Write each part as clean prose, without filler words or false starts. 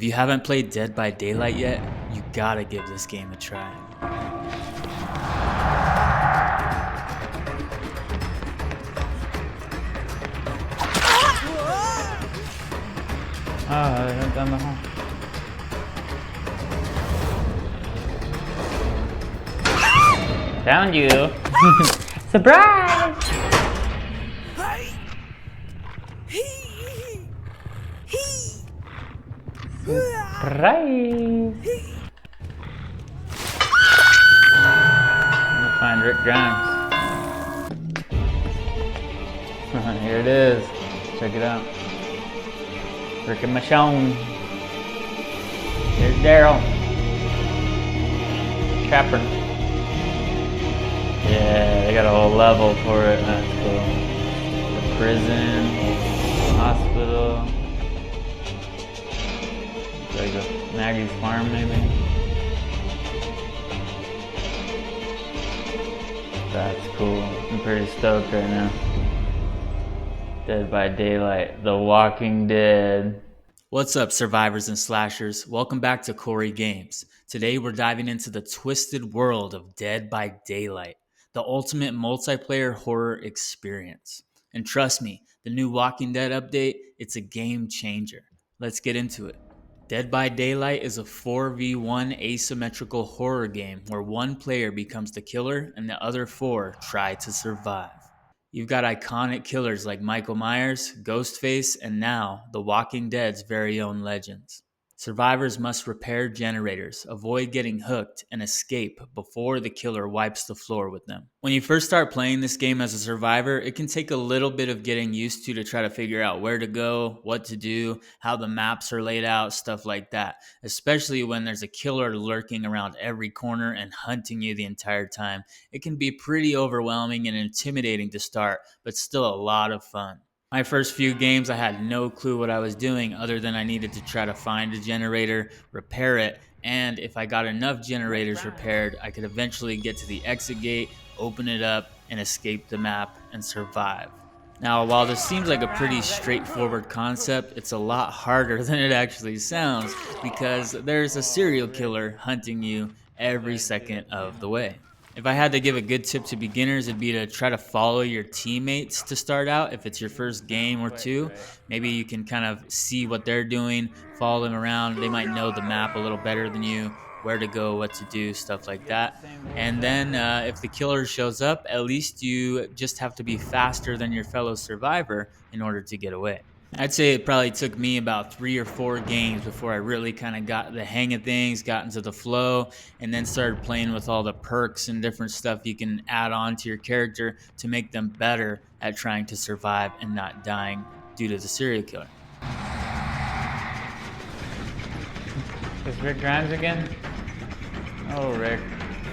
If you haven't played Dead by Daylight yet, you gotta give this game a try. Down the hall. Found you. Surprise! Surprise! We'll find Rick Grimes. Here it is. Check it out. Rick and Michonne. Here's Daryl. Trapper. Yeah, they got a whole level for it. That's cool. The prison, hospital. Like a Maggie's farm, maybe. That's cool. I'm pretty stoked right now. Dead by Daylight, The Walking Dead. What's up, survivors and slashers? Welcome back to Corey Games. Today we're diving into the twisted world of Dead by Daylight, the ultimate multiplayer horror experience. And trust me, the new Walking Dead update, it's a game changer. Let's get into it. Dead by Daylight is a 4v1 asymmetrical horror game where one player becomes the killer and the other 4 try to survive. You've got iconic killers like Michael Myers, Ghostface, and now The Walking Dead's very own legends. Survivors must repair generators, avoid getting hooked, and escape before the killer wipes the floor with them. When you first start playing this game as a survivor, it can take a little bit of getting used to try to figure out where to go, what to do, how the maps are laid out, stuff like that, especially when there's a killer lurking around every corner and hunting you the entire time. It can be pretty overwhelming and intimidating to start, but still a lot of fun. My first few games, I had no clue what I was doing other than I needed to try to find a generator, repair it, and if I got enough generators repaired, I could eventually get to the exit gate, open it up, and escape the map and survive. Now, while this seems like a pretty straightforward concept, it's a lot harder than it actually sounds because there's a serial killer hunting you every second of the way. If I had to give a good tip to beginners, it'd be to try to follow your teammates to start out. If it's your first game or two, maybe you can kind of see what they're doing, follow them around. They might know the map a little better than you, where to go, what to do, stuff like that. And then if the killer shows up, at least you just have to be faster than your fellow survivor in order to get away. I'd say it probably took me about 3 or 4 games before I really kind of got the hang of things, got into the flow, and then started playing with all the perks and different stuff you can add on to your character to make them better at trying to survive and not dying due to the serial killer. Is Rick Grimes again? Oh, Rick.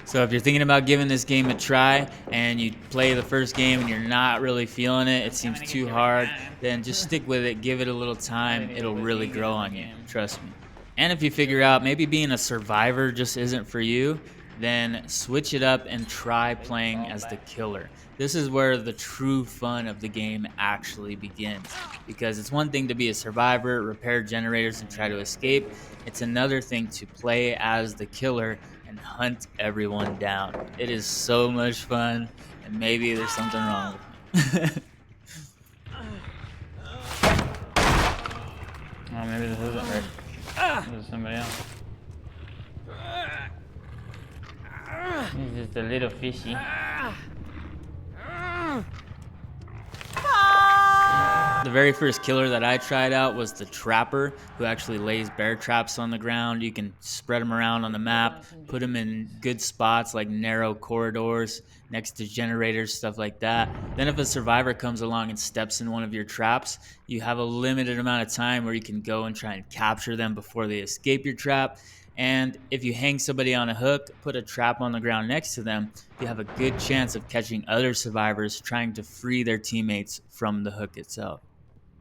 So if you're thinking about giving this game a try and you play the first game and you're not really feeling it, it seems too hard, then just stick with it, give it a little time, it'll really grow on you, trust me. And if you figure out maybe being a survivor just isn't for you, then switch it up and try playing as the killer. This is where the true fun of the game actually begins, because it's one thing to be a survivor, repair generators, and try to escape. It's another thing to play as the killer and hunt everyone down. It is so much fun, and maybe there's something wrong with me. Oh, maybe this isn't Rick. This is somebody else. He's just a little fishy. The very first killer that I tried out was the Trapper, who actually lays bear traps on the ground. You can spread them around on the map, put them in good spots like narrow corridors, next to generators, stuff like that. Then if a survivor comes along and steps in one of your traps, you have a limited amount of time where you can go and try and capture them before they escape your trap. And if you hang somebody on a hook, put a trap on the ground next to them, you have a good chance of catching other survivors trying to free their teammates from the hook itself.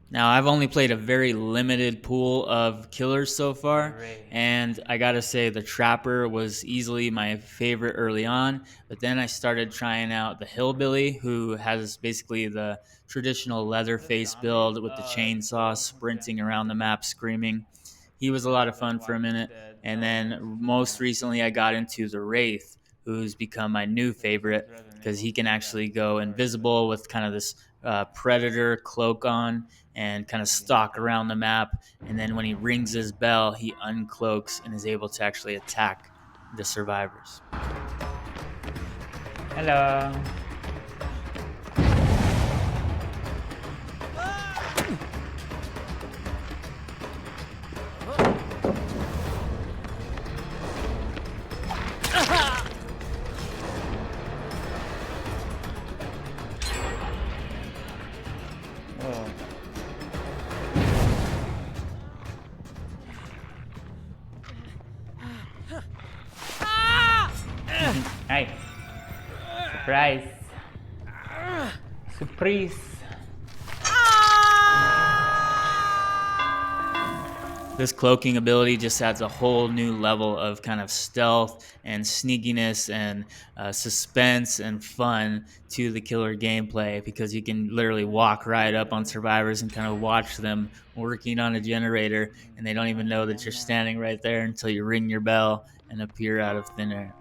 Now, I've only played a very limited pool of killers so far, and I gotta say the Trapper was easily my favorite early on, but then I started trying out the Hillbilly, who has basically the traditional Leatherface build with the chainsaw sprinting around the map screaming. He was a lot of fun for a minute. And then most recently, I got into the Wraith, who's become my new favorite because he can actually go invisible with kind of this predator cloak on and kind of stalk around the map. And then when he rings his bell, he uncloaks and is able to actually attack the survivors. Hello. Hey. Surprise. Surprise. This cloaking ability just adds a whole new level of kind of stealth and sneakiness and suspense and fun to the killer gameplay, because you can literally walk right up on survivors and kind of watch them working on a generator, and they don't even know that you're standing right there until you ring your bell and appear out of thin air.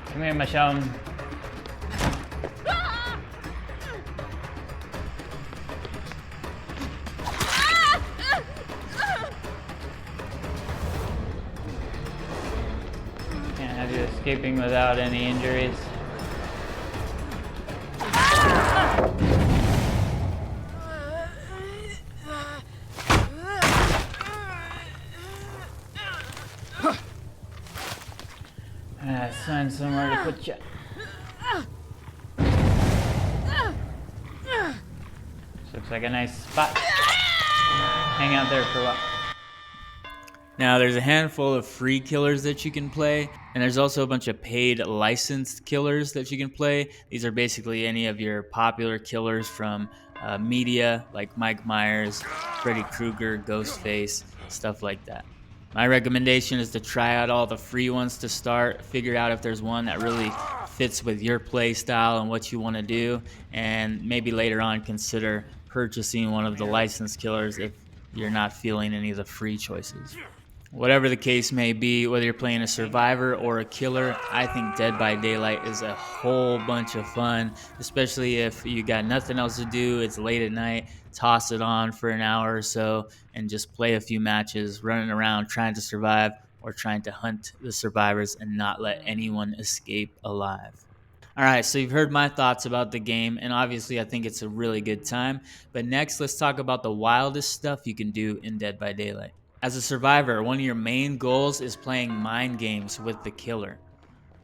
Come here, Michonne. Can't have you escaping without any injuries. Find somewhere to put you. This looks like a nice spot. Hang out there for a while. Now, there's a handful of free killers that you can play, and there's also a bunch of paid licensed killers that you can play. These are basically any of your popular killers from media, like Mike Myers, Freddy Krueger, Ghostface, stuff like that. My recommendation is to try out all the free ones to start, figure out if there's one that really fits with your play style and what you want to do, and maybe later on consider purchasing one of the licensed killers if you're not feeling any of the free choices. Whatever the case may be, whether you're playing a survivor or a killer, I think Dead by Daylight is a whole bunch of fun, especially if you got nothing else to do, it's late at night, toss it on for an hour or so and just play a few matches, running around trying to survive or trying to hunt the survivors and not let anyone escape alive. All right, so you've heard my thoughts about the game, and obviously I think it's a really good time. But next, let's talk about the wildest stuff you can do in Dead by Daylight. As a survivor, one of your main goals is playing mind games with the killer.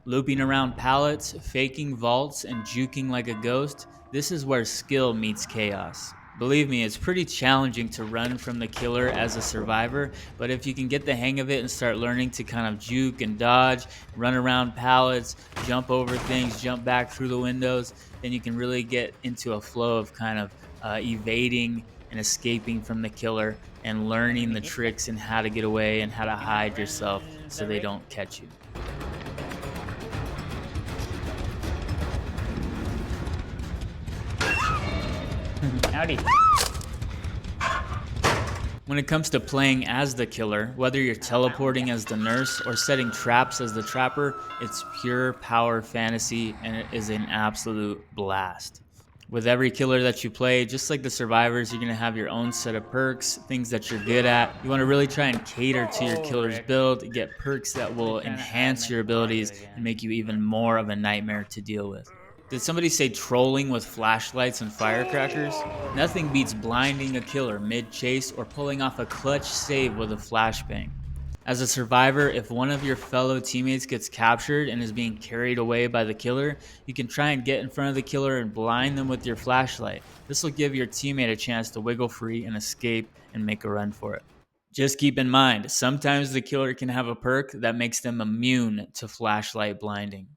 Looping around pallets, faking vaults, and juking like a ghost, this is where skill meets chaos. Believe me, it's pretty challenging to run from the killer as a survivor, but if you can get the hang of it and start learning to kind of juke and dodge, run around pallets, jump over things, jump back through the windows, then you can really get into a flow of kind of evading and escaping from the killer and learning the tricks and how to get away and how to hide yourself so they don't catch you. Howdy. When it comes to playing as the killer, whether you're teleporting as the nurse or setting traps as the trapper, it's pure power fantasy and it is an absolute blast. With every killer that you play, just like the survivors, you're going to have your own set of perks, things that you're good at. You want to really try and cater to your killer's build, get perks that will enhance your abilities and make you even more of a nightmare to deal with. Did somebody say trolling with flashlights and firecrackers? Nothing beats blinding a killer mid-chase or pulling off a clutch save with a flashbang. As a survivor, if one of your fellow teammates gets captured and is being carried away by the killer, you can try and get in front of the killer and blind them with your flashlight. This will give your teammate a chance to wiggle free and escape and make a run for it. Just keep in mind, sometimes the killer can have a perk that makes them immune to flashlight blinding.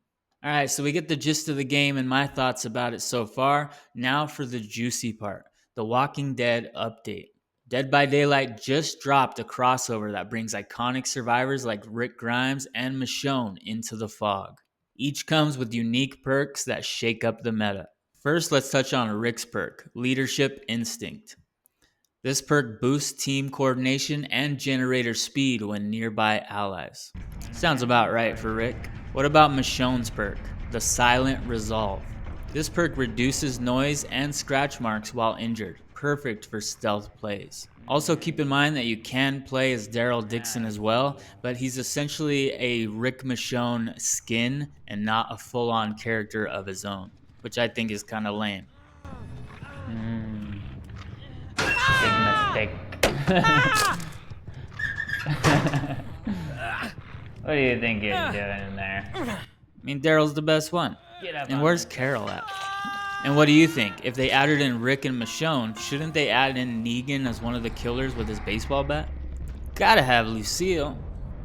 All right, so we get the gist of the game and my thoughts about it so far. Now for the juicy part, the Walking Dead update. Dead by Daylight just dropped a crossover that brings iconic survivors like Rick Grimes and Michonne into the fog. Each comes with unique perks that shake up the meta. First, let's touch on Rick's perk, Leadership Instinct. This perk boosts team coordination and generator speed when nearby allies. Sounds about right for Rick. What about Michonne's perk, the Silent Resolve? This perk reduces noise and scratch marks while injured, perfect for stealth plays. Also keep in mind that you can play as Daryl Dixon as well, but he's essentially a Rick Michonne skin and not a full-on character of his own, which I think is kind of lame. Big mistake. What do you think you're doing in there? I mean, Daryl's the best one. And where's Carol at? And what do you think? If they added in Rick and Michonne, shouldn't they add in Negan as one of the killers with his baseball bat? Gotta have Lucille.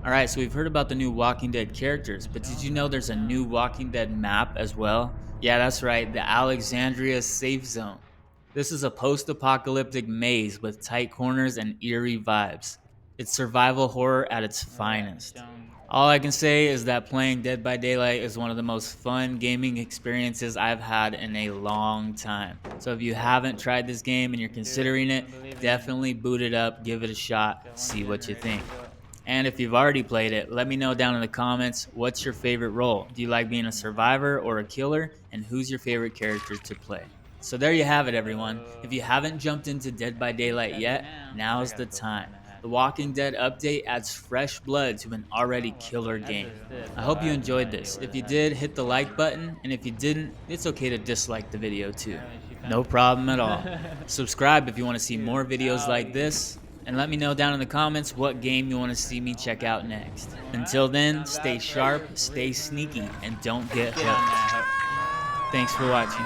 Alright, so we've heard about the new Walking Dead characters, but did you know there's a new Walking Dead map as well? Yeah, that's right, the Alexandria Safe Zone. This is a post-apocalyptic maze with tight corners and eerie vibes. It's survival horror at its finest. All I can say is that playing Dead by Daylight is one of the most fun gaming experiences I've had in a long time. So if you haven't tried this game and you're considering it, definitely boot it up, give it a shot, see what you think. And if you've already played it, let me know down in the comments, what's your favorite role? Do you like being a survivor or a killer? And who's your favorite character to play? So there you have it, everyone. If you haven't jumped into Dead by Daylight yet, now's the time. The Walking Dead update adds fresh blood to an already killer game. I hope you enjoyed this. If you did, hit the like button, and if you didn't, it's okay to dislike the video too. No problem at all. Subscribe if you want to see more videos like this, and let me know down in the comments what game you want to see me check out next. Until then, stay sharp, stay sneaky, and don't get hooked. Thanks for watching.